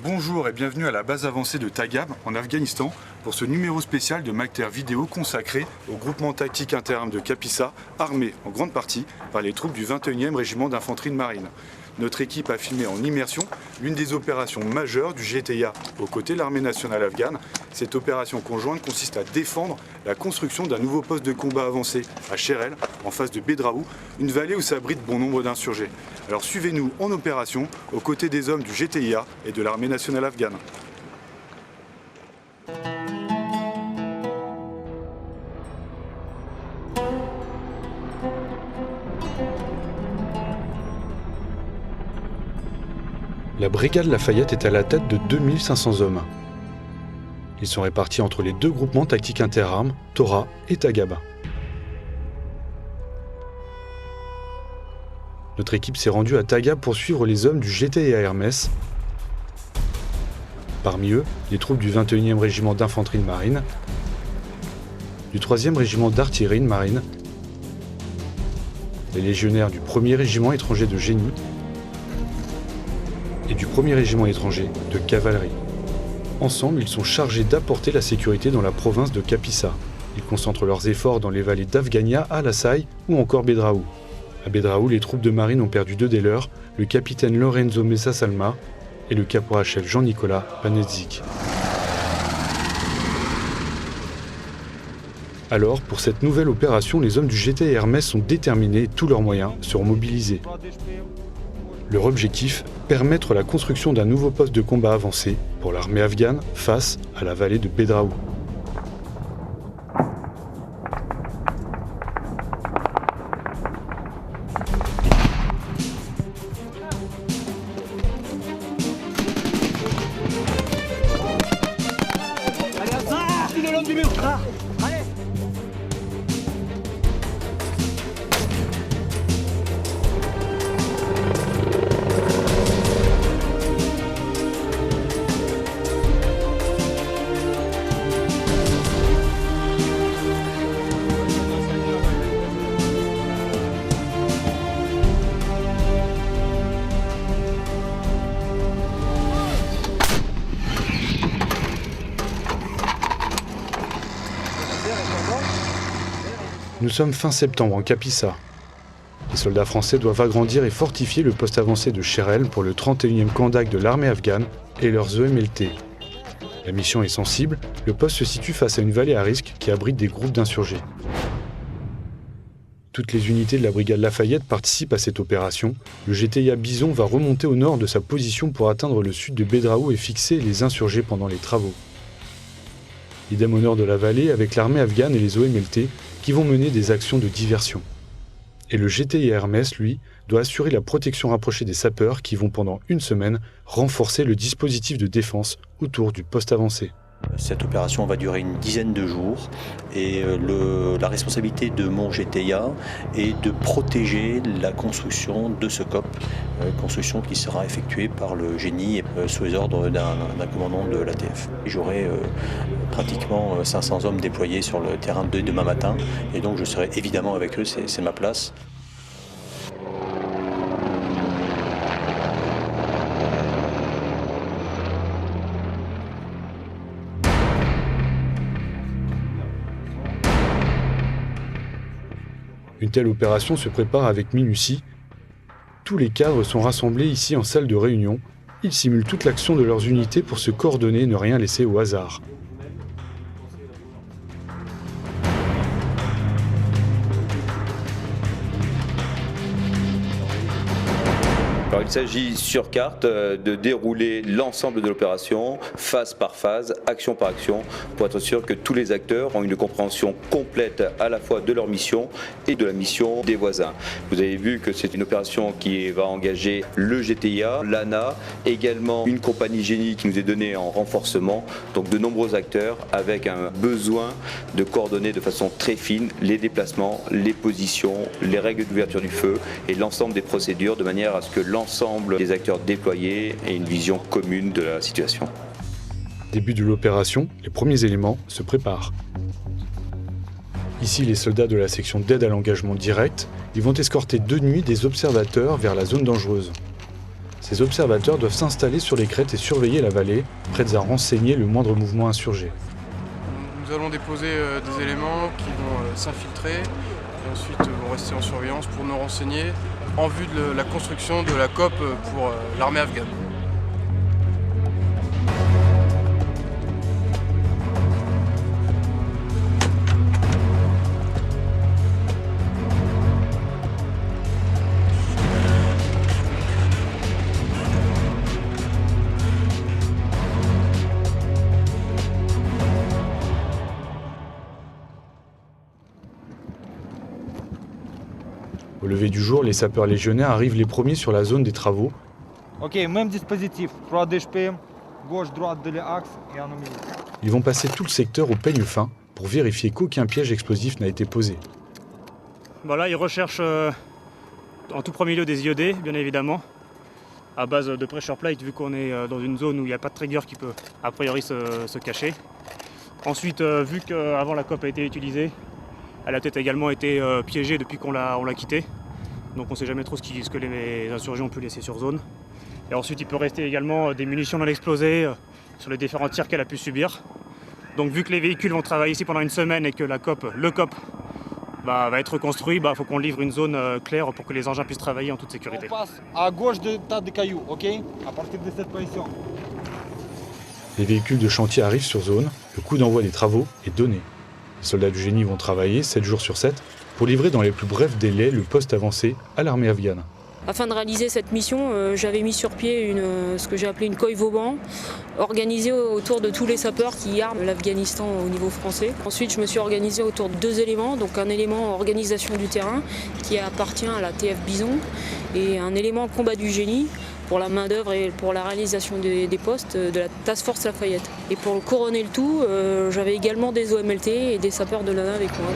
Bonjour et bienvenue à la base avancée de Tagab en Afghanistan pour ce numéro spécial de Macter vidéo consacré au groupement tactique interarmes de Kapisa, armé en grande partie par les troupes du 21e régiment d'infanterie de marine. Notre équipe a filmé en immersion l'une des opérations majeures du GTIA aux côtés de l'armée nationale afghane. Cette opération conjointe consiste à défendre la construction d'un nouveau poste de combat avancé à Cherel, en face de Bedraou, une vallée où s'abrite bon nombre d'insurgés. Alors suivez-nous en opération aux côtés des hommes du GTIA et de l'armée nationale afghane. La brigade Lafayette est à la tête de 2500 hommes. Ils sont répartis entre les deux groupements tactiques interarmes, Tora et Tagab. Notre équipe s'est rendue à Tagab pour suivre les hommes du GTIA Hermès. Parmi eux, les troupes du 21e régiment d'infanterie de marine, du 3e régiment d'artillerie de marine, les légionnaires du 1er régiment étranger de génie et du 1er régiment étranger de cavalerie. Ensemble, ils sont chargés d'apporter la sécurité dans la province de Kapisa. Ils concentrent leurs efforts dans les vallées d'Afghania, Al-Asai ou encore Bedraou. À Bedraou, les troupes de marine ont perdu deux des leurs, le capitaine Lorenzo Messa Salma et le caporal-chef Jean-Nicolas Panetzik. Alors, pour cette nouvelle opération, les hommes du GTIA Hermès sont déterminés et tous leurs moyens seront mobilisés. Leur objectif, permettre la construction d'un nouveau poste de combat avancé pour l'armée afghane face à la vallée de Bedraou. Nous sommes fin septembre en Kapisa. Les soldats français doivent agrandir et fortifier le poste avancé de Cherel pour le 31e Kandak de l'armée afghane et leurs EMLT. La mission est sensible, le poste se situe face à une vallée à risque qui abrite des groupes d'insurgés. Toutes les unités de la brigade Lafayette participent à cette opération. Le GTIA Bison va remonter au nord de sa position pour atteindre le sud de Bedraou et fixer les insurgés pendant les travaux. Idem au nord de la vallée avec l'armée afghane et les OMLT qui vont mener des actions de diversion. Et le GTIA Hermès, lui, doit assurer la protection rapprochée des sapeurs qui vont pendant une semaine renforcer le dispositif de défense autour du poste avancé. Cette opération va durer une dizaine de jours et la responsabilité de mon GTIA est de protéger la construction de ce COP, construction qui sera effectuée par le génie sous les ordres d'un commandant de l'ATF. J'aurai pratiquement 500 hommes déployés sur le terrain dès demain matin et donc je serai évidemment avec eux, c'est ma place. Une telle opération se prépare avec minutie. Tous les cadres sont rassemblés ici en salle de réunion. Ils simulent toute l'action de leurs unités pour se coordonner et ne rien laisser au hasard. Alors, il s'agit sur carte de dérouler l'ensemble de l'opération, phase par phase, action par action, pour être sûr que tous les acteurs ont une compréhension complète à la fois de leur mission et de la mission des voisins. Vous avez vu que c'est une opération qui va engager le GTIA, l'ANA, également une compagnie génie qui nous est donnée en renforcement, donc de nombreux acteurs avec un besoin de coordonner de façon très fine les déplacements, les positions, les règles d'ouverture du feu et l'ensemble des procédures de manière à ce que l'ensemble des acteurs déployés aient une vision commune de la situation. Début de l'opération, les premiers éléments se préparent. Ici, les soldats de la section d'aide à l'engagement direct, ils vont escorter de nuit des observateurs vers la zone dangereuse. Ces observateurs doivent s'installer sur les crêtes et surveiller la vallée, prêts à renseigner le moindre mouvement insurgé. Nous allons déposer des éléments qui vont s'infiltrer et ensuite vont rester en surveillance pour nous renseigner en vue de la construction de la COP pour l'armée afghane. Au lever du jour, les sapeurs légionnaires arrivent les premiers sur la zone des travaux. Ok, même dispositif. 3 DHPM, gauche, droite de l'axe et en milieu. Ils vont passer tout le secteur au peigne fin pour vérifier qu'aucun piège explosif n'a été posé. Bon là, ils recherchent en tout premier lieu des IED, bien évidemment, à base de pressure plate, vu qu'on est dans une zone où il n'y a pas de trigger qui peut a priori se cacher. Ensuite, vu qu'avant la COP a été utilisée, elle a peut-être également été piégée depuis qu'on l'a quittée. Donc on ne sait jamais trop ce que les insurgés ont pu laisser sur zone. Et ensuite, il peut rester également des munitions non explosées sur les différents tirs qu'elle a pu subir. Donc vu que les véhicules vont travailler ici pendant une semaine et que le COP va être reconstruit, faut qu'on livre une zone claire pour que les engins puissent travailler en toute sécurité. On passe à gauche de tas de cailloux, ok? À partir de cette position. Les véhicules de chantier arrivent sur zone, le coup d'envoi des travaux est donné. Les soldats du génie vont travailler 7 jours sur 7 pour livrer dans les plus brefs délais le poste avancé à l'armée afghane. Afin de réaliser cette mission, j'avais mis sur pied ce que j'ai appelé une coille Vauban, organisée autour de tous les sapeurs qui arment l'Afghanistan au niveau français. Ensuite, je me suis organisé autour de 2 éléments, donc un élément organisation du terrain qui appartient à la TF Bison et un élément combat du génie pour la main-d'œuvre et pour la réalisation des postes de la Task Force Lafayette. Et pour couronner le tout, j'avais également des OMLT et des sapeurs de l'ANA avec moi.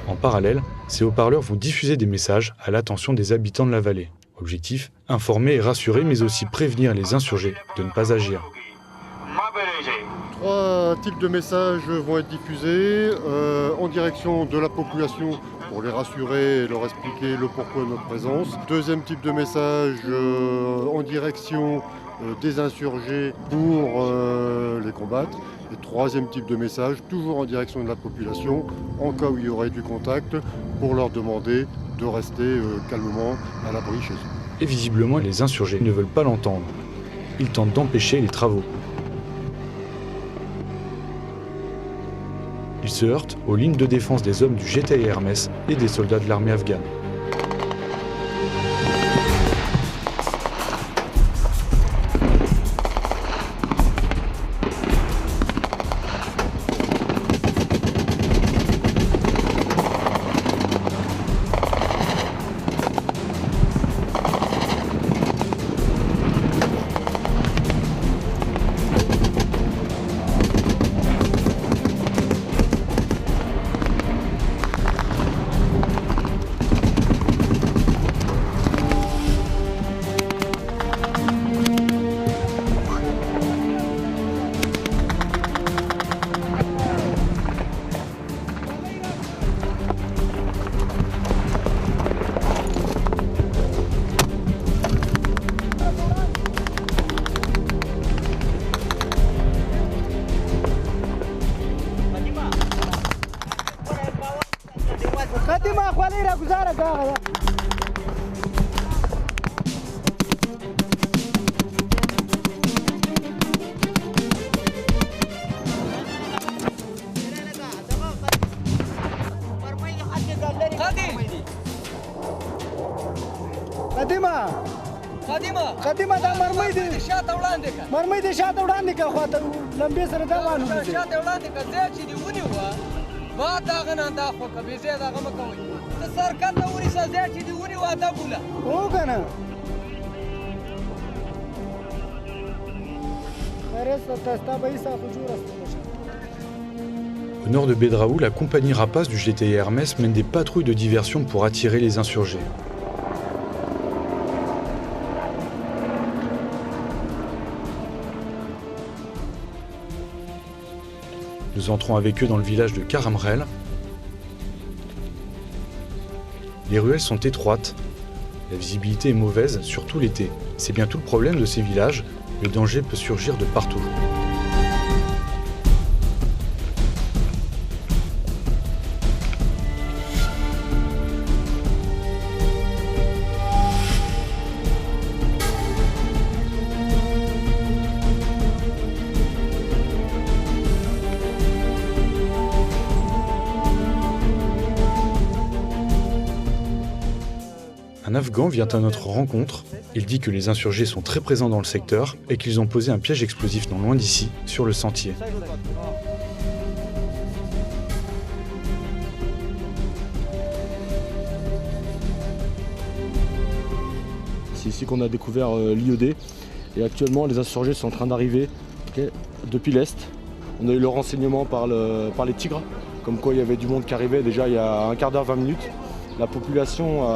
En parallèle, ces haut-parleurs vont diffuser des messages à l'attention des habitants de la vallée. Objectif, informer et rassurer, mais aussi prévenir les insurgés de ne pas agir. 3 types de messages vont être diffusés en direction de la population pour les rassurer et leur expliquer le pourquoi de notre présence. Deuxième type de message en direction des insurgés pour les combattre. Et troisième type de message, toujours en direction de la population, en cas où il y aurait du contact, pour leur demander de rester calmement à l'abri chez eux. Et visiblement, les insurgés ne veulent pas l'entendre. Ils tentent d'empêcher les travaux. Ils se heurtent aux lignes de défense des hommes du GTI Hermès et des soldats de l'armée afghane. خدمه دا مرمۍ دي شاته وړاندې کا مرمۍ دي شاته وړاندې کا خو ته لمبې سره دا وانه دي شاته وړاندې کا زه چې دی ونی و ما دا غنه دا خو کبي زه دا غم کوي ته سر کنه ونی سه زه چې دی ونی و دا بوله او کنه Au nord de Bedraoul, la compagnie rapace du GTI Hermès mène des patrouilles de diversion pour attirer les insurgés. Nous entrons avec eux dans le village de Karamrel. Les ruelles sont étroites, La visibilité est mauvaise, surtout l'été. C'est bien tout le problème de ces villages, le danger peut surgir de partout. Un Afghan vient à notre rencontre. Il dit que les insurgés sont très présents dans le secteur et qu'ils ont posé un piège explosif non loin d'ici, sur le sentier. C'est ici qu'on a découvert l'IED et actuellement les insurgés sont en train d'arriver depuis l'Est. On a eu le renseignement par les tigres, comme quoi il y avait du monde qui arrivait déjà il y a un quart d'heure, 20 minutes. La population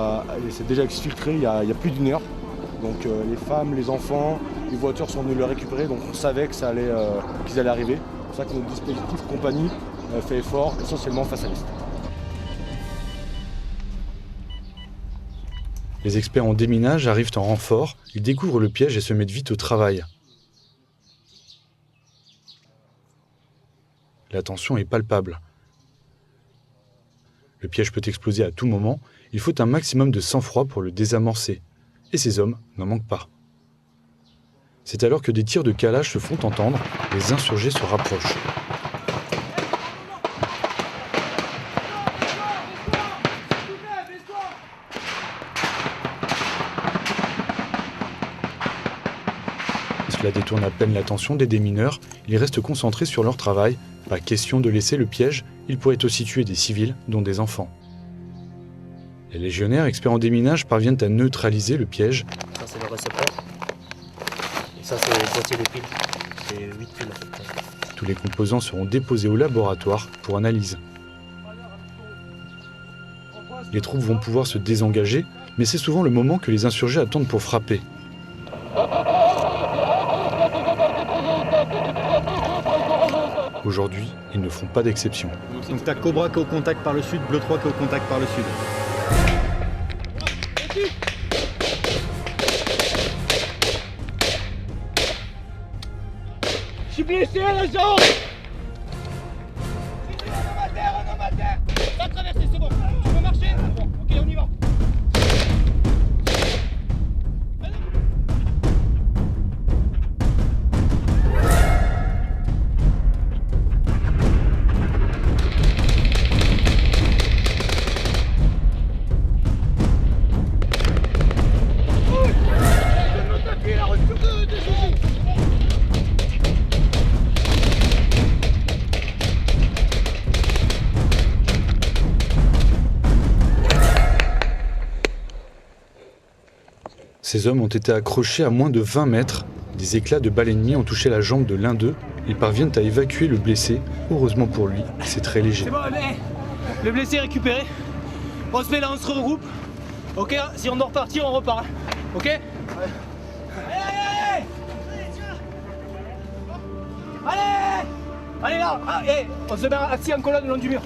s'est déjà exfiltrée il y a plus d'1 heure. Donc les femmes, les enfants, les voitures sont venues le récupérer, donc on savait que qu'ils allaient arriver. C'est pour ça que notre dispositif compagnie fait effort essentiellement face à l'Est. Les experts en déminage arrivent en renfort, ils découvrent le piège et se mettent vite au travail. La tension est palpable. Le piège peut exploser à tout moment, il faut un maximum de sang-froid pour le désamorcer. Et ces hommes n'en manquent pas. C'est alors que des tirs de calage se font entendre, les insurgés se rapprochent. Cela détourne à peine l'attention des démineurs, ils restent concentrés sur leur travail. Pas question de laisser le piège, ils pourraient aussi tuer des civils, dont des enfants. Les légionnaires experts en déminage parviennent à neutraliser le piège. Ça c'est le récepteur. Et ça c'est le boîtier de piles. C'est 8 piles en fait. Tous les composants seront déposés au laboratoire pour analyse. Les troupes vont pouvoir se désengager, mais c'est souvent le moment que les insurgés attendent pour frapper. Aujourd'hui, ils ne feront pas d'exception. Donc t'as Cobra qui est au contact par le sud, Bleu 3 qui est au contact par le sud. Je suis blessé à la jambe. Va traverser, c'est bon. Tu veux marcher? Bon, ok, on y va. Ces hommes ont été accrochés à moins de 20 mètres. Des éclats de balles ennemies ont touché la jambe de l'un d'eux. Ils parviennent à évacuer le blessé. Heureusement pour lui, c'est très léger. C'est bon, allez. Le blessé est récupéré. On se met là, on se regroupe. Ok, si on doit repartir, on repart. Ok? Allez, allez, allez. Allez. Allez là. Ah, hey, on se met assis en colonne le long du mur.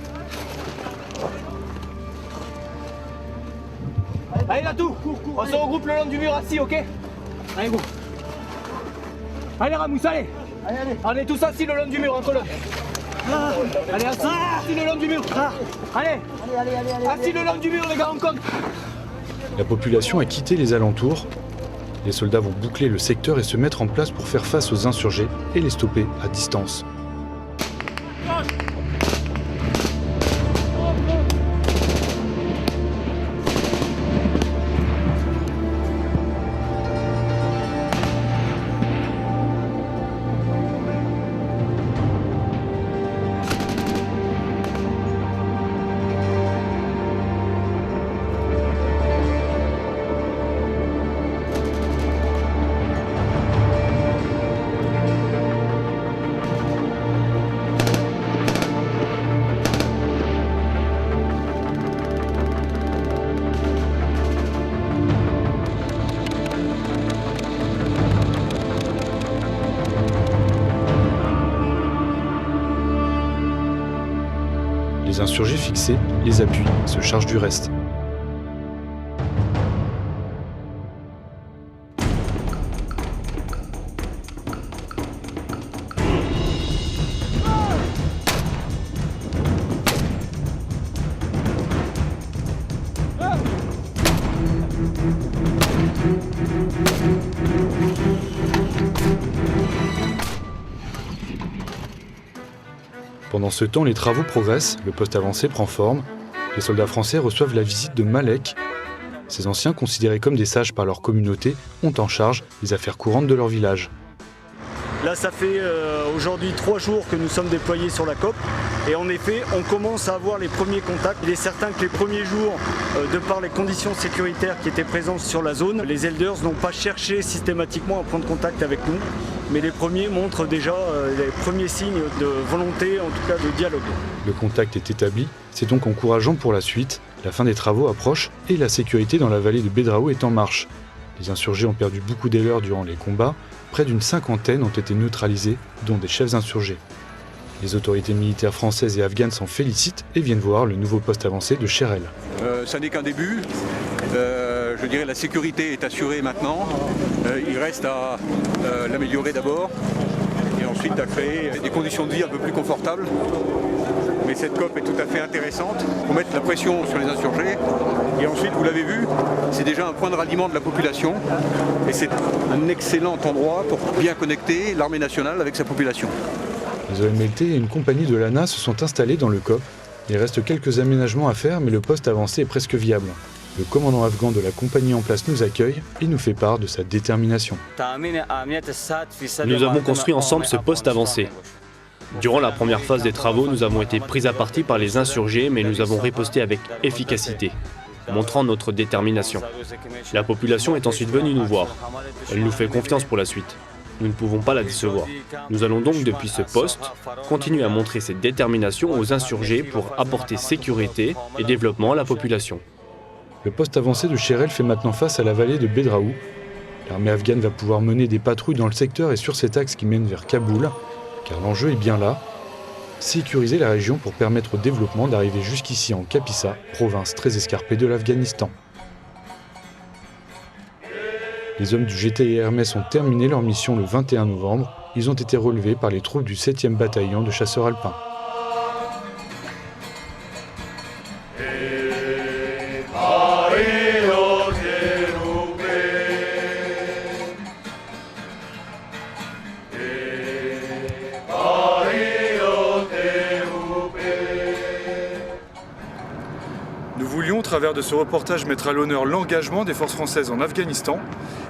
Allez là tout, on se regroupe le long du mur assis, ok? Allez go. Allez Ramous, allez. Allez, allez. On est tous assis le long du mur en colonne. Allez, assis le long du mur. Allez, assis le long du mur les gars, on compte. La population a quitté les alentours. Les soldats vont boucler le secteur et se mettre en place pour faire face aux insurgés et les stopper à distance. Les insurgés fixés les appuient et se chargent du reste. Pendant ce temps, les travaux progressent, le poste avancé prend forme. Les soldats français reçoivent la visite de Malek. Ces anciens, considérés comme des sages par leur communauté, ont en charge les affaires courantes de leur village. Là, ça fait aujourd'hui 3 jours que nous sommes déployés sur la COP et en effet, on commence à avoir les premiers contacts. Il est certain que les premiers jours, de par les conditions sécuritaires qui étaient présentes sur la zone, les elders n'ont pas cherché systématiquement à prendre contact avec nous, mais les premiers montrent déjà les premiers signes de volonté, en tout cas de dialogue. Le contact est établi, c'est donc encourageant pour la suite. La fin des travaux approche et la sécurité dans la vallée de Bedraou est en marche. Les insurgés ont perdu beaucoup d'éleurs durant les combats. Près d'une cinquantaine ont été neutralisés, dont des chefs insurgés. Les autorités militaires françaises et afghanes s'en félicitent et viennent voir le nouveau poste avancé de Cherel. Ça n'est qu'un début. Je dirais la sécurité est assurée maintenant. Il reste à l'améliorer d'abord et ensuite à créer des conditions de vie un peu plus confortables. Mais cette COP est tout à fait intéressante pour mettre la pression sur les insurgés. Et ensuite, vous l'avez vu, c'est déjà un point de ralliement de la population. Et c'est un excellent endroit pour bien connecter l'armée nationale avec sa population. Les OMLT et une compagnie de l'ANA se sont installés dans le COP. Il reste quelques aménagements à faire, mais le poste avancé est presque viable. Le commandant afghan de la compagnie en place nous accueille et nous fait part de sa détermination. Nous avons construit ensemble ce poste avancé. Durant la première phase des travaux, nous avons été pris à partie par les insurgés, mais nous avons riposté avec efficacité, montrant notre détermination. La population est ensuite venue nous voir. Elle nous fait confiance pour la suite. Nous ne pouvons pas la décevoir. Nous allons donc, depuis ce poste, continuer à montrer cette détermination aux insurgés pour apporter sécurité et développement à la population. Le poste avancé de Cherel fait maintenant face à la vallée de Bedraou. L'armée afghane va pouvoir mener des patrouilles dans le secteur et sur cet axe qui mène vers Kaboul, car l'enjeu est bien là, sécuriser la région pour permettre au développement d'arriver jusqu'ici en Kapisa, province très escarpée de l'Afghanistan. Les hommes du GT et Hermès ont terminé leur mission le 21 novembre. Ils ont été relevés par les troupes du 7e bataillon de chasseurs alpins. Nous voulions, au travers de ce reportage, mettre à l'honneur l'engagement des forces françaises en Afghanistan.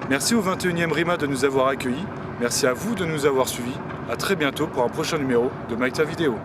Merci au 21e RIMA de nous avoir accueillis. Merci à vous de nous avoir suivis. À très bientôt pour un prochain numéro de Maïta Vidéo.